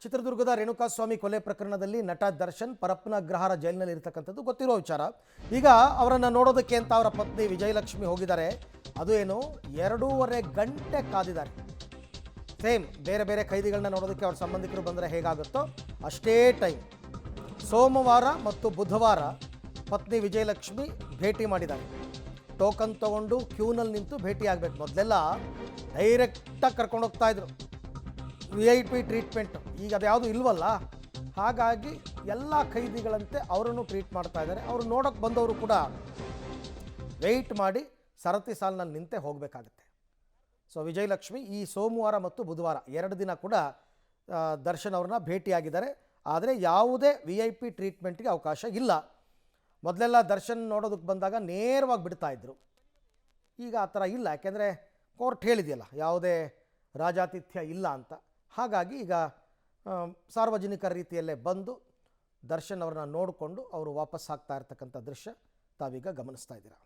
ಚಿತ್ರದುರ್ಗದ ರೇಣುಕಾಸ್ವಾಮಿ ಕೊಲೆ ಪ್ರಕರಣದಲ್ಲಿ ನಟ ದರ್ಶನ್ ಪರಪ್ಪನ ಅಗ್ರಹಾರ ಜೈಲಿನಲ್ಲಿ ಇರತಕ್ಕಂಥದ್ದು ಗೊತ್ತಿರೋ ವಿಚಾರ. ಈಗ ಅವರನ್ನು ನೋಡೋದಕ್ಕೆ ಅಂತ ಅವರ ಪತ್ನಿ ವಿಜಯಲಕ್ಷ್ಮಿ ಹೋಗಿದ್ದಾರೆ. ಅದು ಏನು 2.5 ಗಂಟೆ ಕಾದಿದ್ದಾರೆ. ಸೇಮ್ ಬೇರೆ ಬೇರೆ ಖೈದಿಗಳನ್ನ ನೋಡೋದಕ್ಕೆ ಅವ್ರ ಸಂಬಂಧಿಕರು ಬಂದರೆ ಹೇಗಾಗುತ್ತೋ ಅಷ್ಟೇ ಟೈಮ್. ಸೋಮವಾರ ಮತ್ತು ಬುಧವಾರ ಪತ್ನಿ ವಿಜಯಲಕ್ಷ್ಮಿ ಭೇಟಿ ಮಾಡಿದ್ದಾರೆ. ಟೋಕನ್ ತೊಗೊಂಡು ಕ್ಯೂನಲ್ಲಿ ನಿಂತು ಭೇಟಿ ಆಗಬೇಕು. ಮೊದಲೆಲ್ಲ ಡೈರೆಕ್ಟಾಗಿ ಕರ್ಕೊಂಡು ಹೋಗ್ತಾ ಇದ್ರು, VIP ಟ್ರೀಟ್ಮೆಂಟು. ಈಗ ಅದು ಯಾವುದು ಇಲ್ವಲ್ಲ, ಹಾಗಾಗಿ ಎಲ್ಲ ಖೈದಿಗಳಂತೆ ಅವರನ್ನು ಟ್ರೀಟ್ ಮಾಡ್ತಾ ಇದ್ದಾರೆ. ಅವರು ನೋಡೋಕ್ಕೆ ಬಂದವರು ಕೂಡ ವೆಯ್ಟ್ ಮಾಡಿ ಸರತಿ ಸಾಲಿನಲ್ಲಿ ನಿಂತೆ ಹೋಗಬೇಕಾಗುತ್ತೆ. ಸೊ ವಿಜಯಲಕ್ಷ್ಮಿ ಈ ಸೋಮವಾರ ಮತ್ತು ಬುಧವಾರ 2 ದಿನ ಕೂಡ ದರ್ಶನ್ ಅವ್ರನ್ನ ಭೇಟಿಯಾಗಿದ್ದಾರೆ. ಆದರೆ ಯಾವುದೇ VIP ಟ್ರೀಟ್ಮೆಂಟ್ಗೆ ಅವಕಾಶ ಇಲ್ಲ. ಮೊದಲೆಲ್ಲ ದರ್ಶನ್ ನೋಡೋದಕ್ಕೆ ಬಂದಾಗ ನೇರವಾಗಿ ಬಿಡ್ತಾಯಿದ್ರು. ಈಗ ಆ ಥರ ಇಲ್ಲ, ಯಾಕೆಂದರೆ ಕೋರ್ಟ್ ಹೇಳಿದೆಯಲ್ಲ ಯಾವುದೇ ರಾಜಾತಿಥ್ಯ ಇಲ್ಲ ಅಂತ. ಹಾಗಾಗಿ ಈಗ ಸಾರ್ವಜನಿಕರ ರೀತಿಯಲ್ಲೇ ಬಂದು ದರ್ಶನ್ ಅವ್ರನ್ನ ನೋಡಿಕೊಂಡು ಅವರು ವಾಪಸ್ ಆಗ್ತಾ ಇರ್ತಕ್ಕಂಥ ದೃಶ್ಯ ತಾವೀಗ ಗಮನಿಸ್ತಾ ಇದ್ದೀರಾ.